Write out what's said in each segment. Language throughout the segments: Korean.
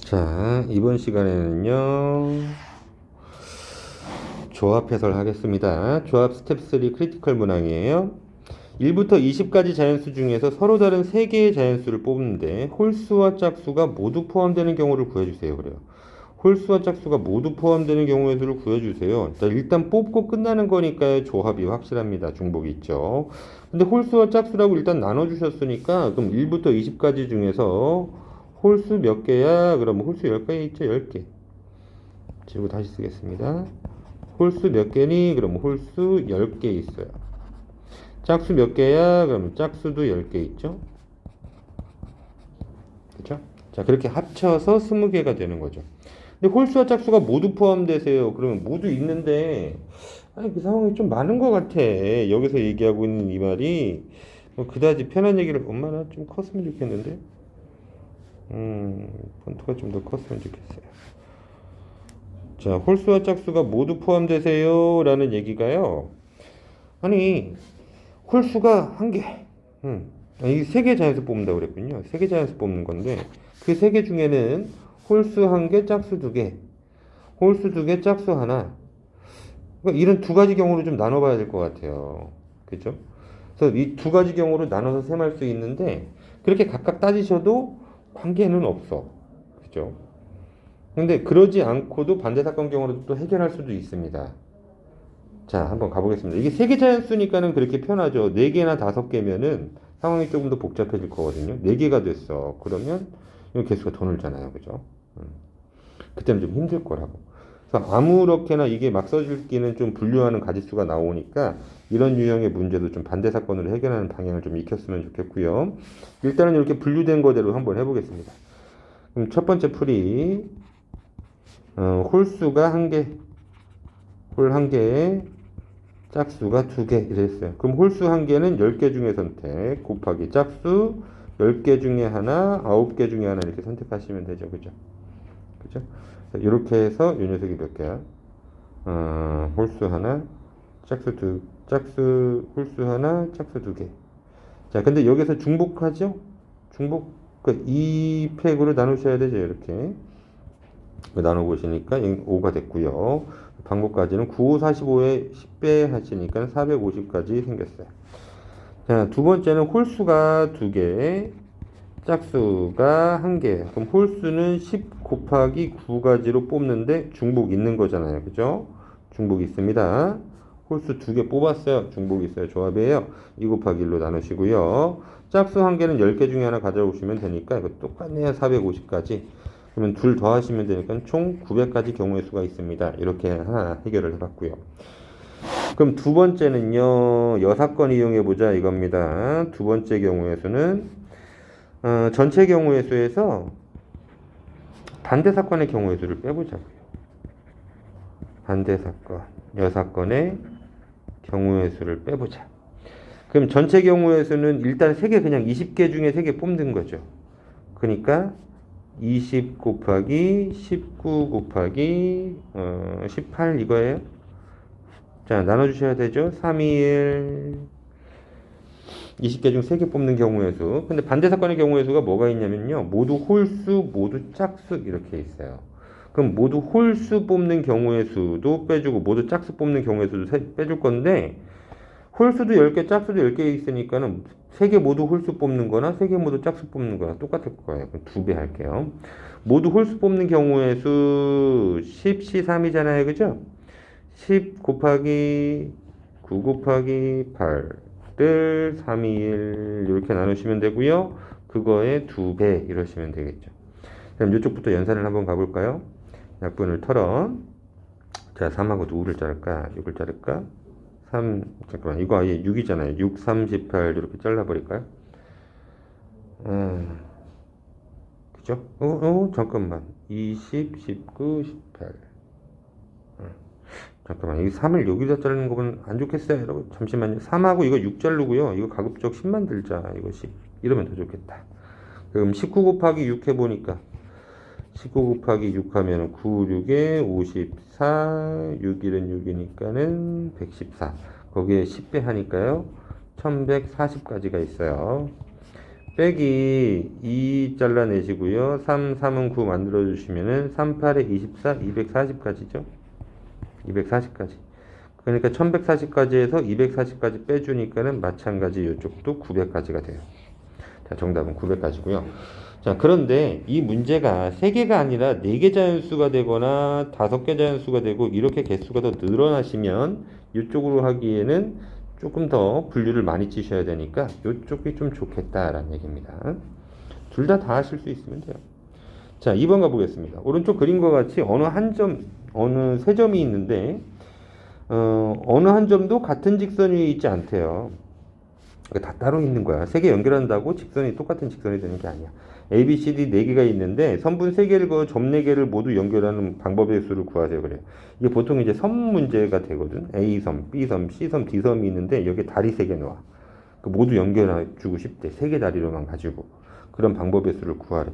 자, 이번 시간에는요, 조합 해설 하겠습니다. 조합 스텝 3 크리티컬 문항이에요. 1부터 20까지 자연수 중에서 서로 다른 3개의 자연수를 뽑는데 홀수와 짝수가 모두 포함되는 경우를 구해주세요. 그래요. 홀수와 짝수가 모두 포함되는 경우의 수를 구해주세요. 일단 뽑고 끝나는 거니까 조합이 확실합니다. 중복이 있죠. 근데 홀수와 짝수라고 일단 나눠주셨으니까 그럼 1부터 20까지 중에서 홀수 몇 개야? 그럼 홀수 10개 있죠? 10개. 지우고 다시 쓰겠습니다. 홀수 몇 개니? 그럼 홀수 10개 있어요. 짝수 몇 개야? 그럼 짝수도 10개 있죠? 그쵸? 자, 그렇게 합쳐서 20개가 되는 거죠. 근데 홀수와 짝수가 모두 포함되세요. 그러면 모두 있는데, 아니, 그 상황이 좀 많은 것 같아. 여기서 얘기하고 있는 이 말이, 뭐 그다지 편한 얘기를 얼마나 좀 컸으면 좋겠는데? 폰트가 좀 더 컸으면 좋겠어요. 자, 홀수와 짝수가 모두 포함되세요. 라는 얘기가요. 아니, 홀수가 한 개. 이 세 개 자연수 뽑는다고 그랬군요. 세 개 자연수 뽑는 건데, 그 세 개 중에는 홀수 한 개, 짝수 두 개. 홀수 두 개, 짝수 하나. 그러니까 이런 두 가지 경우로 좀 나눠봐야 될 것 같아요. 그죠? 그래서 이 두 가지 경우로 나눠서 셈할 수 있는데, 그렇게 각각 따지셔도 관계는 없어. 그죠? 근데 그러지 않고도 반대 사건 경우로도 또 해결할 수도 있습니다. 자, 한번 가보겠습니다. 이게 세 개 자연수니까는 그렇게 편하죠. 네 개나 다섯 개면은 상황이 조금 더 복잡해질 거거든요. 네 개가 됐어. 그러면 이 개수가 더 늘잖아요. 그죠? 그때는 좀 힘들 거라고. 그래서 아무렇게나 이게 막 써줄기는 좀 분류하는 가짓수가 나오니까 이런 유형의 문제도 좀 반대 사건으로 해결하는 방향을 좀 익혔으면 좋겠고요. 일단은 이렇게 분류된 거대로 한번 해보겠습니다. 그럼 첫 번째 풀이 홀수가 한 개, 홀 한 개에 짝수가 두 개 이랬어요. 그럼 홀수 한 개는 10개 중에 선택 곱하기 짝수 10개 중에 하나, 9개 중에 하나 이렇게 선택하시면 되죠. 그죠? 그죠? 이렇게 해서 이 녀석이 몇 개야? 홀수 하나, 짝수 홀수 하나, 짝수 두 개. 자, 근데 여기서 중복하죠? 중복, 그 2팩으로 나누셔야 되죠. 이렇게. 나눠보시니까 5가 됐고요. 방법까지는 9, 5, 45에 10배 하시니까 450까지 생겼어요. 자, 두 번째는 홀수가 2개, 짝수가 1개. 그럼 홀수는 10 곱하기 9가지로 뽑는데 중복 있는 거잖아요. 그죠? 중복 있습니다. 홀수 2개 뽑았어요. 중복 있어요. 조합이에요. 2 곱하기 1로 나누시고요. 짝수 1개는 10개 중에 하나 가져오시면 되니까 이거 똑같네요. 450까지. 그러면 둘 더하시면 되니까 총 900가지 경우의 수가 있습니다. 이렇게 하나 해결을 해봤고요. 그럼 두 번째는요. 여사건 이용해보자 이겁니다. 두 번째 경우의 수는 전체 경우의 수에서 반대 사건의 경우의 수를 빼보자고요. 반대 사건, 여사건의 경우의 수를 빼보자. 그럼 전체 경우의 수는 일단 3개 그냥 20개 중에 3개 뽑는 거죠. 그러니까 20 곱하기 19 곱하기 18 이거예요. 자, 나눠주셔야 되죠. 3, 2, 1 20개 중 3개 뽑는 경우의 수. 근데 반대 사건의 경우의 수가 뭐가 있냐면요. 모두 홀수, 모두 짝수 이렇게 있어요. 그럼 모두 홀수 뽑는 경우의 수도 빼주고 모두 짝수 뽑는 경우의 수도 빼줄 건데 홀수도 10개, 짝수도 10개 있으니까는 3개 모두 홀수 뽑는 거나 3개 모두 짝수 뽑는 거나 똑같을 거예요. 그럼 2배 할게요. 모두 홀수 뽑는 경우의 수 10, C3이잖아요. 그죠? 10 곱하기 9 곱하기 8를 3, 2, 1 이렇게 나누시면 되고요. 그거의 2배 이러시면 되겠죠. 그럼 이쪽부터 연산을 한번 가볼까요? 약분을 털어. 자, 3하고 2를 자를까? 6을 자를까? 3, 잠깐만, 이거 아예 6이잖아요. 6, 3, 18 이렇게 잘라버릴까요? 그죠? 잠깐만. 20, 19, 18. 잠깐만, 이 3을 여기다 자르는 거 보면 안 좋겠어요, 여러분. 잠시만요. 3하고 이거 6 자르고요. 이거 가급적 10 만들자, 이것이. 이러면 더 좋겠다. 그럼 19 곱하기 6 해보니까 19 곱하기 6 하면 9, 6에 54, 6일은 6이니까는 114. 거기에 10배 하니까요. 1140까지가 있어요. 빼기 2 잘라내시고요. 3, 3은 9 만들어주시면은 3, 8에 24, 240까지죠. 240까지. 그러니까 1140까지 해서 240까지 빼주니까는 마찬가지 이쪽도 900까지가 돼요. 자, 정답은 900까지고요. 자, 그런데 이 문제가 3개가 아니라 4개 자연수가 되거나 5개 자연수가 되고 이렇게 개수가 더 늘어나시면 이쪽으로 하기에는 조금 더 분류를 많이 치셔야 되니까 이쪽이 좀 좋겠다라는 얘기입니다. 둘 다 하실 수 있으면 돼요. 자, 2번 가보겠습니다. 오른쪽 그림과 같이 어느 세 점이 있는데 어느 한 점도 같은 직선 위에 있지 않대요. 다 따로 있는 거야. 3개 연결한다고 직선이 똑같은 직선이 되는 게 아니야. A, B, C, D 4개가 있는데 선분 3개를 그어 점 4개를 모두 연결하는 방법의 수를 구하세요. 그래요. 이게 보통 이제 섬 문제가 되거든. A섬, B섬, C섬, D섬이 있는데 여기에 다리 3개 놓아. 모두 연결해주고 싶대. 3개 다리로만 가지고. 그런 방법의 수를 구하래.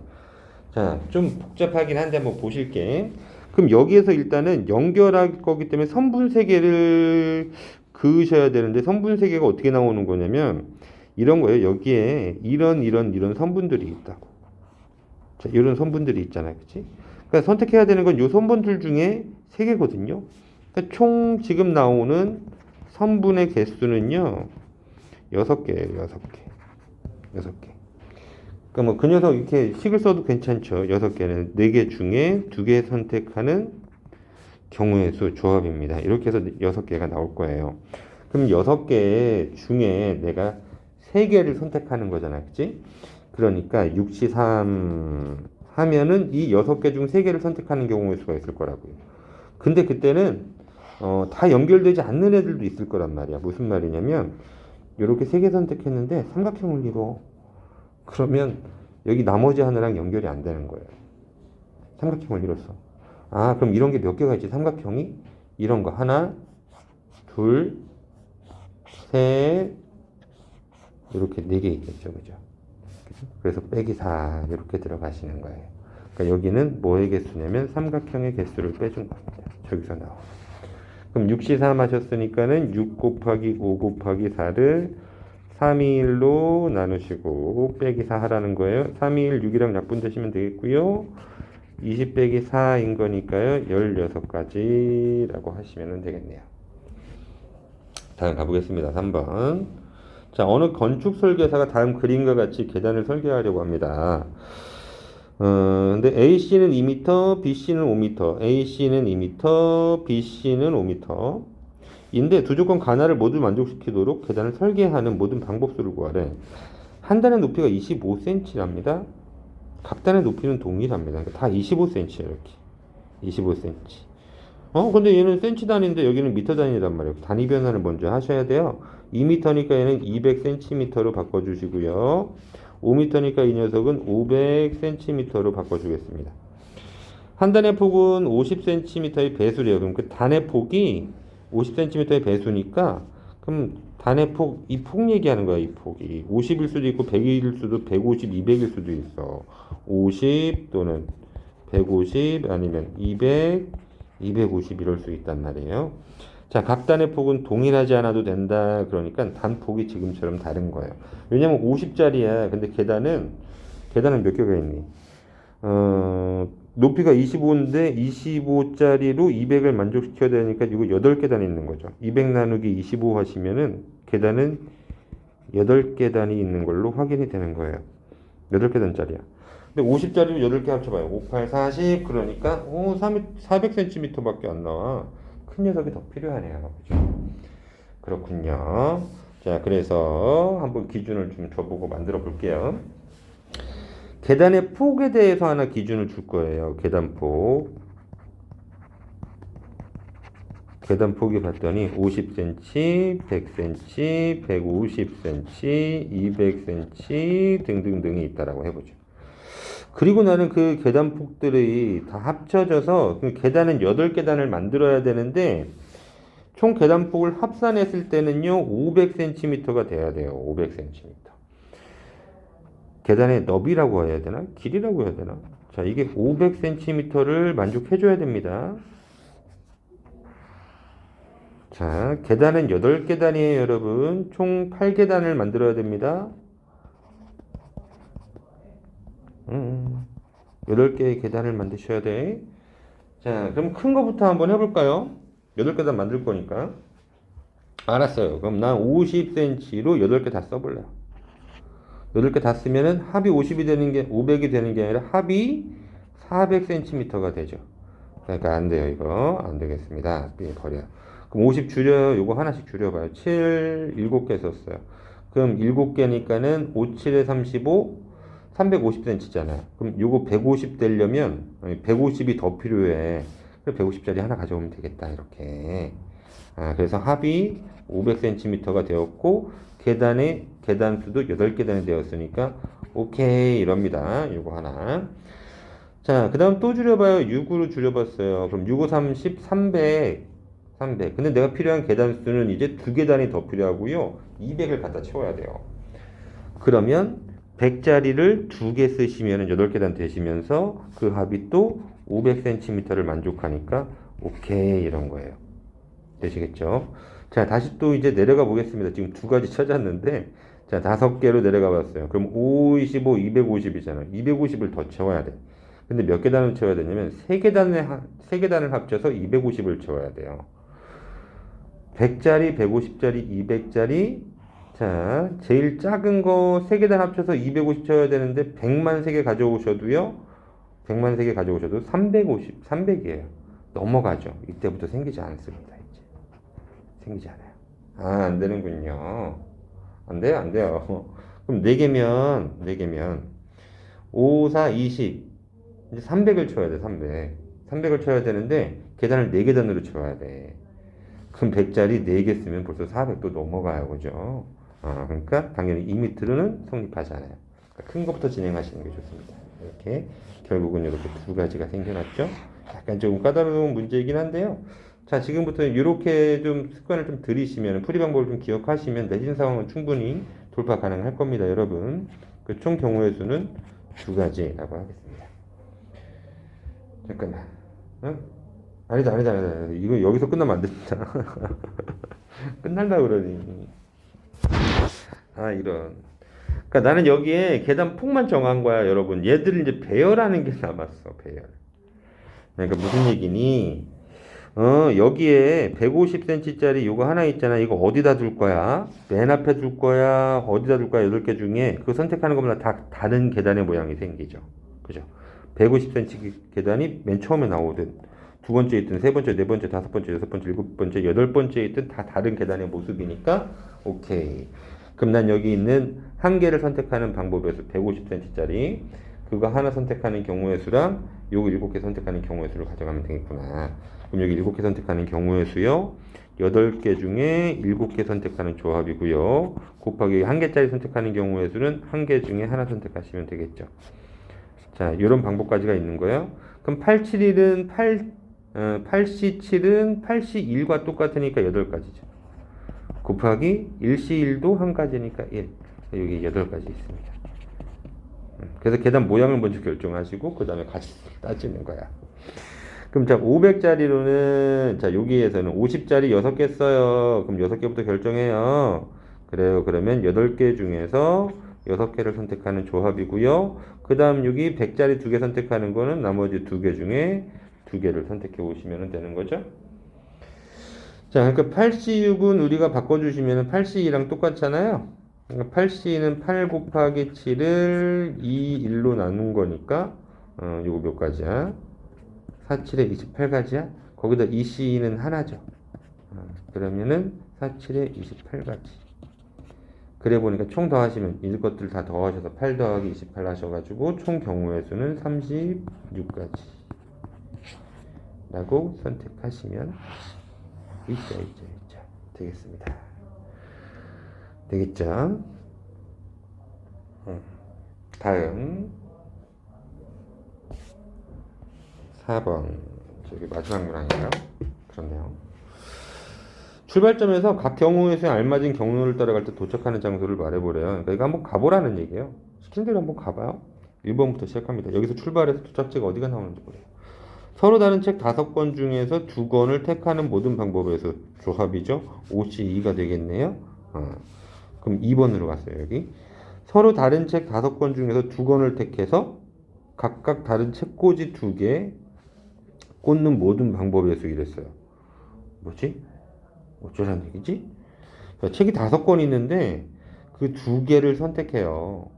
자, 좀 복잡하긴 한데 한번 보실게. 그럼 여기에서 일단은 연결할 거기 때문에 선분 3개를 그으셔야 되는데 선분 3개가 어떻게 나오는 거냐면 이런 거예요. 여기에 이런 선분들이 있다고. 자, 이런 선분들이 있잖아요. 그치? 그러니까 선택해야 되는 건 이 선분들 중에 3개거든요. 그러니까 총 지금 나오는 선분의 개수는요. 6개예요. 6개. 6개. 그러니까 뭐 그 녀석 이렇게 식을 써도 괜찮죠. 6개는 4개 중에 2개 선택하는 경우의 수 조합입니다. 이렇게 해서 6개가 나올 거예요. 그럼 6개 중에 내가 3개를 선택하는 거잖아. 그치? 그러니까 63 하면은 이 6개 중 3개를 선택하는 경우의 수가 있을 거라고요. 근데 그때는 다 연결되지 않는 애들도 있을 거란 말이야. 무슨 말이냐면 이렇게 3개 선택했는데 삼각형을 이뤄. 그러면 여기 나머지 하나랑 연결이 안 되는 거예요. 삼각형을 이뤘어. 아, 그럼 이런 게 몇 개가 있지? 삼각형이? 이런 거 하나, 둘, 셋, 이렇게 4개 있겠죠. 그죠? 그래서 빼기 4 이렇게 들어가시는 거예요. 그러니까 여기는 뭐의 개수냐면 삼각형의 개수를 빼준 겁니다. 저기서 나와. 그럼 63 하셨으니까는 6 곱하기 5 곱하기 4를 321로 나누시고 빼기 4 하라는 거예요. 321 6이랑 약분되시면 되겠고요. 20 빼기 4인 거니까요. 16가지라고 하시면 되겠네요. 다음 가보겠습니다. 3번. 자, 어느 건축 설계사가 다음 그림과 같이 계단을 설계하려고 합니다. 근데 AC는 2m, BC는 5m, AC는 2m, BC는 5m. 인데 두 조건 가나를 모두 만족시키도록 계단을 설계하는 모든 방법수를 구하래. 한 단의 높이가 25cm랍니다. 각 단의 높이는 동일합니다. 다 25cm예요, 이렇게. 25cm. 근데 얘는 cm 단위인데 여기는 미터 단위란 말이에요. 단위 변화를 먼저 하셔야 돼요. 2m니까 얘는 200cm로 바꿔주시고요. 5m니까 이 녀석은 500cm로 바꿔주겠습니다. 한 단의 폭은 50cm의 배수래요. 그럼 그 단의 폭이 50cm의 배수니까 그럼 단의 폭, 이 폭 얘기하는 거야. 이 폭이 50일 수도 있고 100일 수도 150, 200일 수도 있어. 50 또는 150 아니면 200, 250 이럴 수 있단 말이에요. 자, 각 단의 폭은 동일하지 않아도 된다. 그러니까 단폭이 지금처럼 다른 거예요. 왜냐면 50짜리야. 근데 계단은 몇 개가 있니? 높이가 25인데 25짜리로 200을 만족시켜야 되니까 이거 8계단이 있는 거죠. 200 나누기 25 하시면은 계단은 8계단이 있는 걸로 확인이 되는 거예요. 8계단짜리야. 근데 50짜리로 8개 합쳐봐요. 5, 8, 40 그러니까 400cm 밖에 안 나와. 큰 녀석이 더 필요하네요. 그죠? 그렇군요. 자, 그래서 한번 기준을 좀 줘보고 만들어 볼게요. 계단의 폭에 대해서 하나 기준을 줄 거예요. 계단폭. 계단폭이 봤더니 50cm, 100cm, 150cm, 200cm 등등등이 있다라고 해보죠. 그리고 나는 그 계단폭들이 다 합쳐져서 그 계단은 8계단을 만들어야 되는데 총 계단폭을 합산했을 때는요 500cm가 돼야 돼요. 500cm. 계단의 너비라고 해야 되나? 길이라고 해야 되나? 자, 이게 500cm를 만족해줘야 됩니다. 자, 계단은 8계단이에요, 여러분. 총 8계단을 만들어야 됩니다. 8개의 계단을 만드셔야 돼. 자, 그럼 큰 거부터 한번 해볼까요? 8계단 만들 거니까. 알았어요. 그럼 난 50cm로 8개 다 써볼래요. 8개 다 쓰면은 합이 50이 되는 게, 500이 되는 게 아니라 합이 400cm가 되죠. 그러니까 안 돼요. 이거. 안 되겠습니다. 버려요. 그럼 50 줄여요. 요거 하나씩 줄여봐요. 7, 7개 썼어요. 그럼 7개니까는 5, 7에 35, 350cm잖아요. 그럼 요거 150 되려면 150이 더 필요해. 그럼 150짜리 하나 가져오면 되겠다. 이렇게. 그래서 합이 500cm가 되었고 계단 수도 8계단이 되었으니까 오케이 이럽니다. 요거 하나. 자, 그 다음 또 줄여봐요. 6으로 줄여봤어요. 그럼 6, 5, 30, 300. 300. 근데 내가 필요한 계단 수는 이제 2계단이 더 필요하고요. 200을 갖다 채워야 돼요. 그러면 100짜리를 2개 쓰시면 8계단 되시면서 그 합이 또 500cm를 만족하니까 오케이 이런 거예요. 되시겠죠? 자, 다시 또 이제 내려가 보겠습니다. 지금 2가지 찾았는데 자, 5개로 내려가 봤어요. 그럼 5, 25, 250이잖아요. 250을 더 채워야 돼. 근데 몇 계단을 채워야 되냐면 3계단을 합쳐서 250을 채워야 돼요. 100짜리, 150짜리, 200짜리. 자, 제일 작은 거 3계단 합쳐서 250 채워야 되는데 100만 3개 가져오셔도요. 100만 3개 가져오셔도 350, 300이에요. 넘어가죠. 이때부터 생기지 않습니다. 이제. 생기지 않아요. 안 되는군요. 안 돼요, 안 돼요. 그럼 4개면 5, 4, 20. 이제 300을 쳐야 돼, 300. 300을 쳐야 되는데 계단을 4계단으로 쳐야 돼. 그럼 100짜리 4개 쓰면 벌써 400도 넘어가요, 그죠? 그러니까 당연히 이 밑으로는 성립하지 않아요. 그러니까 큰 것부터 진행하시는 게 좋습니다. 이렇게 결국은 이렇게 2가지가 생겨났죠. 약간 조금 까다로운 문제이긴 한데요. 자, 지금부터 이렇게 좀 습관을 좀 들이시면 풀이 방법을 좀 기억하시면 내신 상황은 충분히 돌파 가능할 겁니다, 여러분. 그 총 경우의 수는 2가지라고 하겠습니다. 잠깐만. 응? 아니다. 이거 여기서 끝나면 안 됩니다. 끝날라 그러니. 이런. 그러니까 나는 여기에 계단 폭만 정한 거야, 여러분. 얘들을 이제 배열하는 게 남았어, 배열. 그러니까 무슨 얘기니? 여기에 150cm짜리 요거 하나 있잖아. 이거 어디다 둘 거야? 맨 앞에 둘 거야? 어디다 둘 거야? 8개 중에 그 선택하는 것마다 다 다른 계단의 모양이 생기죠. 그죠? 150cm 계단이 맨 처음에 나오든 두 번째 있든 세 번째, 네 번째, 다섯 번째, 여섯 번째, 일곱 번째, 여덟 번째 있든 다 다른 계단의 모습이니까 오케이. 그럼 난 여기 있는 한 개를 선택하는 방법에서 150cm짜리 그거 하나 선택하는 경우의 수랑 요거 7개 선택하는 경우의 수를 가져가면 되겠구나. 그럼 여기 7개 선택하는 경우의 수요. 8개 중에 7개 선택하는 조합이고요. 곱하기 1개짜리 선택하는 경우의 수는 1개 중에 하나 선택하시면 되겠죠. 자, 이런 방법까지가 있는 거예요. 그럼 8C7은 8C1과 똑같으니까 8가지죠. 곱하기 1C1도 1가지니까 1. 여기 8가지 있습니다. 그래서 계단 모양을 먼저 결정하시고 그 다음에 같이 따지는 거야. 그럼 자, 500짜리로는 자, 여기에서는 50짜리 6개 써요. 그럼 6개부터 결정해요. 그래요. 그러면 8개 중에서 6개를 선택하는 조합이고요. 그 다음 여기 100짜리 2개 선택하는 거는 나머지 2개 중에 2개를 선택해 오시면 되는 거죠. 자, 그러니까 8C6은 우리가 바꿔주시면 8C2랑 똑같잖아요. 그러니까 8C는 8 곱하기 7을 2, 1로 나눈 거니까 요거 몇 가지야? 4, 7에 28가지야? 거기다 2C는 하나죠. 그러면은 4, 7에 28가지. 그래 보니까 총 더하시면 이 것들 다 더하셔서 8 더하기 28 하셔가지고 총 경우의 수는 36가지 라고 선택하시면 있죠. 되겠습니다. 되겠죠? 다음 4번 저기 마지막 문항인가요? 그렇네요. 출발점에서 각 경우의 수에 알맞은 경로를 따라갈 때 도착하는 장소를 말해보래요. 그러니까 이거 한번 가보라는 얘기예요. 시킨 대로 한번 가봐요. 1번부터 시작합니다. 여기서 출발해서 도착지가 어디가 나오는지 보래요. 서로 다른 책 5권 중에서 2권을 택하는 모든 방법에서 조합이죠. OC2가 되겠네요. 그럼 2번으로 갔어요. 여기 서로 다른 책 5권 중에서 2권을 택해서 각각 다른 책꽂이 2개 꽂는 모든 방법에서 이랬어요. 뭐지? 어쩌라는 얘기지? 자, 책이 5권 있는데 그 2개를 선택해요.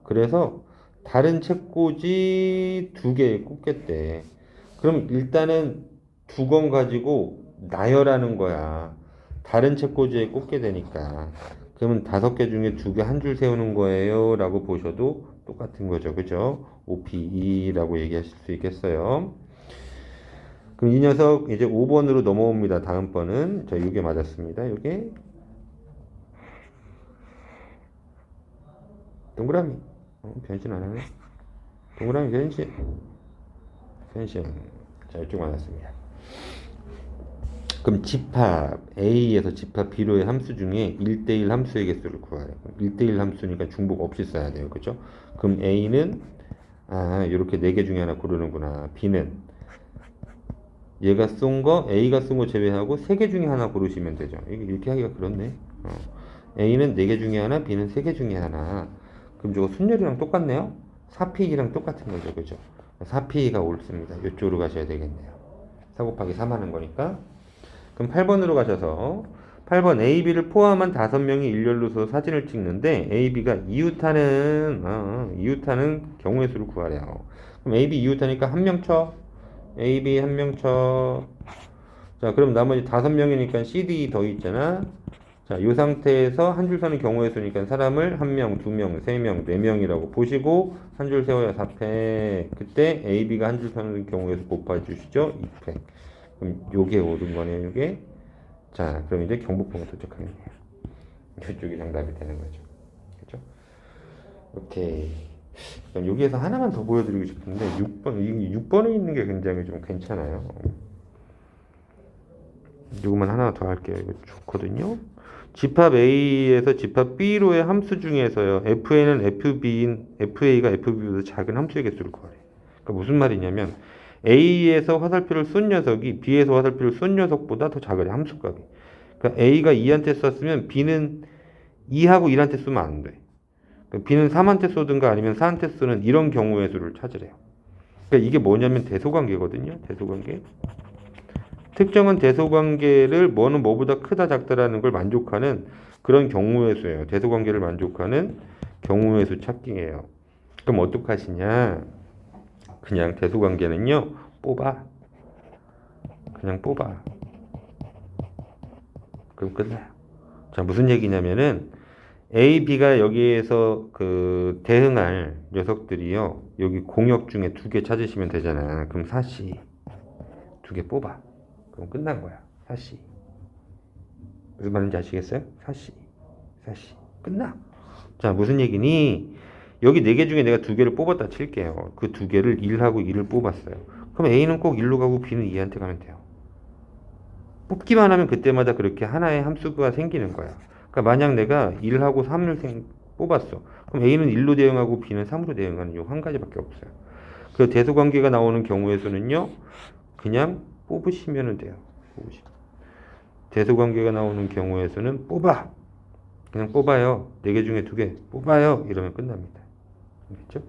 그래서 다른 책꽂이 2개에 꽂겠대. 그럼 일단은 2권 가지고 나열하는 거야. 다른 책꽂이에 꽂게 되니까. 그러면 5개 중에 2개 한 줄 세우는 거예요. 라고 보셔도 똑같은 거죠. 그죠? OPE라고 얘기하실 수 있겠어요. 그럼 이 녀석 이제 5번으로 넘어옵니다. 다음 번은. 자, 이게 맞았습니다. 이게 동그라미. 변신 안 하네. 동그라미 변신. 변신. 자, 이쪽 맞았습니다. 그럼 집합 A에서 집합 B로의 함수 중에 1대1 함수의 개수를 구하래요. 1대1 함수니까 중복 없이 써야 돼요. 그죠? 그럼 A는 이렇게 4개 중에 하나 고르는구나. B는 얘가 쏜 거, A가 쏜 거 제외하고 3개 중에 하나 고르시면 되죠. 이렇게 하기가 그렇네. A는 4개 중에 하나, B는 3개 중에 하나. 그럼 저거 순열이랑 똑같네요? 4P이랑 똑같은 거죠. 그죠? 4P가 옳습니다. 이쪽으로 가셔야 되겠네요. 4 곱하기 3 하는 거니까. 그럼 8번으로 가셔서 8번 A, B를 포함한 5명이 일렬로 서 사진을 찍는데 A, B가 이웃하는 경우의 수를 구하래요. 그럼 A, B 이웃하니까 한 명 쳐. A, B 한 명 쳐. 자, 그럼 나머지 5명이니까 C, D 더 있잖아. 자, 이 상태에서 한 줄 서는 경우의 수니까 사람을 1명, 2명, 3명, 4명이라고 보시고 한 줄 세워야 4팩. 그때 A, B가 한 줄 서는 경우의 수 곱해주시죠. 2팩. 그럼 요게 옳은 거네요. 요게. 자, 그럼 이제 경복궁에 도착하겠네요. 이쪽이 정답이 되는 거죠. 그렇죠? 오케이. 그럼 여기에서 하나만 더 보여드리고 싶은데 6번에 있는 게 굉장히 좀 괜찮아요. 이거만 하나 더 할게요. 이거 좋거든요. 집합 A에서 집합 B로의 함수 중에서요. FA는 FA가 FB보다 작은 함수의 개수를 구하래. 그러니까 무슨 말이냐면 A에서 화살표를 쏜 녀석이 B에서 화살표를 쏜 녀석보다 더 작으래. 함수값이. 그러니까 A가 2한테 쐈으면 B는 2하고 1한테 쏘면 안 돼. 그러니까 B는 3한테 쏘든가 아니면 4한테 쏘는 이런 경우의 수를 찾으래요. 그러니까 이게 뭐냐면 대소관계거든요. 대소관계. 특정한 대소관계를 뭐는 뭐보다 크다 작다라는 걸 만족하는 그런 경우의 수예요. 대소관계를 만족하는 경우의 수 찾기예요. 그럼 어떡하시냐? 그냥 대소관계는요. 뽑아. 그냥 뽑아. 그럼 끝나요. 자, 무슨 얘기냐면은 A, B가 여기에서 그 대응할 녀석들이요. 여기 공역 중에 2개 찾으시면 되잖아. 그럼 4C 2개 뽑아. 그럼 끝난 거야. 4C. 무슨 말인지 아시겠어요? 4C. 끝나. 자, 무슨 얘기니? 여기 4개 중에 내가 2개를 뽑았다 칠게요. 그 2개를 1하고 2를 뽑았어요. 그럼 A는 꼭 1로 가고 B는 2한테 가면 돼요. 뽑기만 하면 그때마다 그렇게 하나의 함수가 생기는 거야. 그러니까 만약 내가 1하고 3을 뽑았어. 그럼 A는 1로 대응하고 B는 3으로 대응하는 요 한 가지밖에 없어요. 그 대소관계가 나오는 경우의 수는요. 그냥 뽑으시면 돼요. 대소관계가 나오는 경우의 수는 뽑아. 그냥 뽑아요. 4개 중에 2개 뽑아요. 이러면 끝납니다. 알겠죠?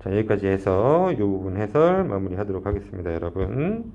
자, 여기까지 해서 이 부분 해설 마무리하도록 하겠습니다, 여러분.